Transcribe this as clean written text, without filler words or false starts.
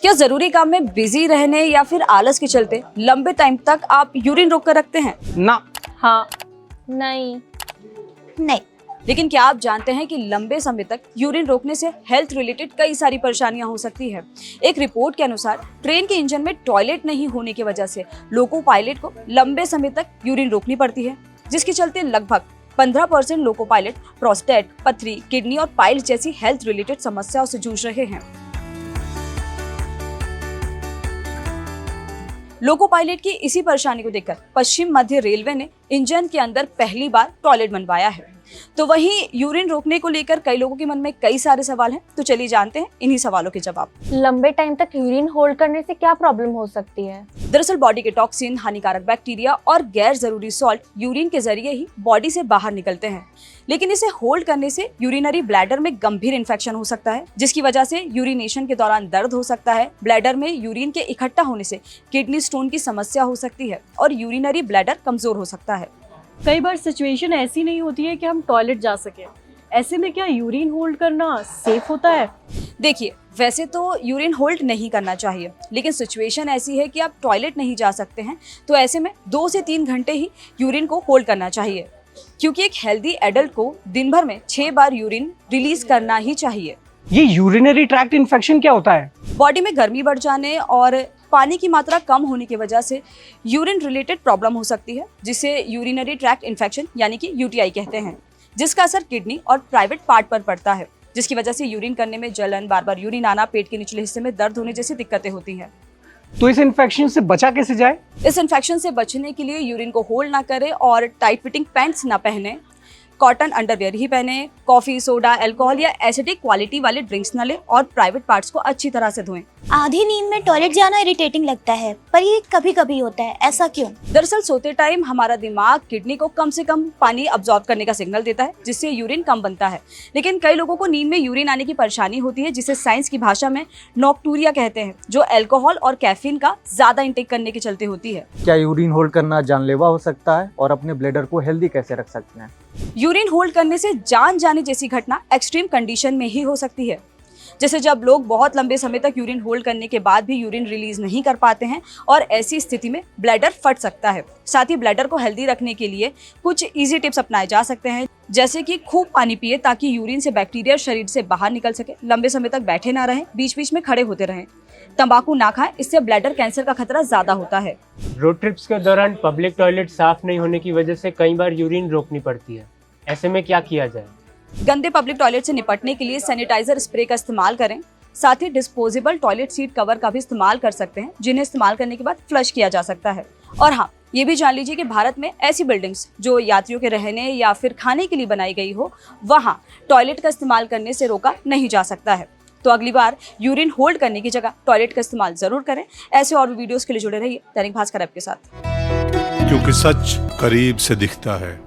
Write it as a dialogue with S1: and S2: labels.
S1: क्या जरूरी काम में बिजी रहने या फिर आलस के चलते लंबे टाइम तक आप यूरिन रोक कर रखते हैं?
S2: ना।
S3: हाँ। नहीं।
S4: नहीं।
S1: लेकिन क्या आप जानते हैं कि लंबे समय तक यूरिन रोकने से हेल्थ रिलेटेड कई सारी परेशानियां हो सकती है। एक रिपोर्ट के अनुसार ट्रेन के इंजन में टॉयलेट नहीं होने की वजह से लोको पायलट को लंबे समय तक यूरिन रोकनी पड़ती है, जिसके चलते लगभग 15% लोको पायलट प्रोस्टेट, पथरी, किडनी और पाइल्स जैसी हेल्थ रिलेटेड समस्याओं से जूझ रहे हैं। लोको पायलट की इसी परेशानी को देखकर पश्चिम मध्य रेलवे ने इंजन के अंदर पहली बार टॉयलेट बनवाया है। तो वहीं यूरिन रोकने को लेकर कई लोगों के मन में कई सारे सवाल हैं, तो चलिए जानते हैं इन्हीं सवालों के जवाब।
S3: लंबे टाइम तक यूरिन होल्ड करने से क्या प्रॉब्लम हो सकती है?
S1: दरअसल बॉडी के टॉक्सिन, हानिकारक बैक्टीरिया और गैर जरूरी सॉल्ट यूरिन के जरिए ही बॉडी से बाहर निकलते हैं, लेकिन इसे होल्ड करने से यूरिनरी ब्लैडर में गंभीर इन्फेक्शन हो सकता है, जिसकी वजह से यूरिनेशन के दौरान दर्द हो सकता है। ब्लैडर में यूरिन के इकट्ठा होने से किडनी स्टोन की समस्या हो सकती है और यूरिनरी ब्लैडर कमजोर हो सकता है।
S5: कई बार सिचुएशन ऐसी नहीं होती है कि हम टॉयलेट जा सके, ऐसे में क्या यूरिन होल्ड करना सेफ होता है?
S1: देखिए, वैसे तो यूरिन होल्ड नहीं करना चाहिए, लेकिन सिचुएशन ऐसी है कि आप टॉयलेट नहीं जा सकते हैं, तो ऐसे में 2 से 3 घंटे ही यूरिन को होल्ड करना चाहिए, क्योंकि एक हेल्दी एडल्ट को दिन भर में 6 बार यूरिन रिलीज करना ही चाहिए।
S2: ये यूरिनरी ट्रैक्ट इन्फेक्शन क्या होता है?
S1: बॉडी में गर्मी बढ़ जाने और पानी की मात्रा कम होने की वजह से यूरिन रिलेटेड प्रॉब्लम हो सकती है, जिसे यूरिनरी ट्रैक्ट इन्फेक्शन यानी कि यूटीआई कहते हैं, जिसका असर किडनी और प्राइवेट पार्ट पर पड़ता है, जिसकी वजह से यूरिन करने में जलन, बार बार यूरिन आना, पेट के निचले हिस्से में दर्द होने जैसी दिक्कतें होती हैं।
S2: तो इस इन्फेक्शन से बचा कैसे जाए?
S1: इस इन्फेक्शन से बचने के लिए यूरिन को होल्ड ना करें और टाइट फिटिंग पैंट्स ना पहने, कॉटन अंडरवियर ही पहने, कॉफी, सोडा, अल्कोहल या एसिडिक क्वालिटी वाले ड्रिंक्स न लें और प्राइवेट पार्ट्स को अच्छी तरह से धोएं।
S4: आधी नींद में टॉयलेट जाना इरिटेटिंग लगता है, पर ये कभी कभी होता है, ऐसा क्यों?
S1: दरअसल सोते टाइम हमारा दिमाग किडनी को कम से कम पानी अब्सॉर्ब करने का सिग्नल देता है, जिससे यूरिन कम बनता है। लेकिन कई लोगों को नींद में यूरिन आने की परेशानी होती है, जिसे साइंस की भाषा में नॉक्टूरिया कहते हैं, जो अल्कोहल और कैफीन का ज्यादा इंटेक करने के चलते होती है।
S6: क्या यूरिन होल्ड करना जानलेवा हो सकता है और अपने ब्लैडर को हेल्दी कैसे रख सकते हैं?
S1: यूरिन होल्ड करने से जान जाने जैसी घटना एक्सट्रीम कंडीशन में ही हो सकती है, जैसे जब लोग बहुत लंबे समय तक यूरिन होल्ड करने के बाद भी यूरिन रिलीज नहीं कर पाते हैं, और ऐसी स्थिति में ब्लैडर फट सकता है। साथ ही ब्लैडर को हेल्दी रखने के लिए कुछ इजी टिप्स अपनाए जा सकते हैं, जैसे कि खूब पानी पिए ताकि यूरिन से बैक्टीरिया शरीर से बाहर निकल सके, लंबे समय तक बैठे ना रहें, बीच बीच में खड़े होते रहें, तंबाकू ना खाएं, इससे ब्लैडर कैंसर का खतरा ज्यादा होता है।
S7: रोड ट्रिप्स के दौरान पब्लिक टॉयलेट साफ नहीं होने की वजह से कई बार यूरिन रोकनी पड़ती है, ऐसे में क्या किया जाए?
S1: गंदे पब्लिक टॉयलेट से निपटने के लिए सैनिटाइजर स्प्रे का इस्तेमाल करें। साथ ही डिस्पोजेबल टॉयलेट सीट कवर का भी इस्तेमाल कर सकते हैं, जिन्हें इस्तेमाल करने के बाद फ्लश किया जा सकता है। और हाँ, ये भी जान लीजिए कि भारत में ऐसी बिल्डिंग्स जो यात्रियों के रहने या फिर खाने के लिए बनाई गई हो, वहाँ टॉयलेट का इस्तेमाल करने से रोका नहीं जा सकता है। तो अगली बार यूरिन होल्ड करने की जगह टॉयलेट का इस्तेमाल जरूर करें। ऐसे और भी वीडियोस के लिए जुड़े रहिए दैनिक भास्कर ऐप के साथ,
S8: क्योंकि सच करीब से दिखता है।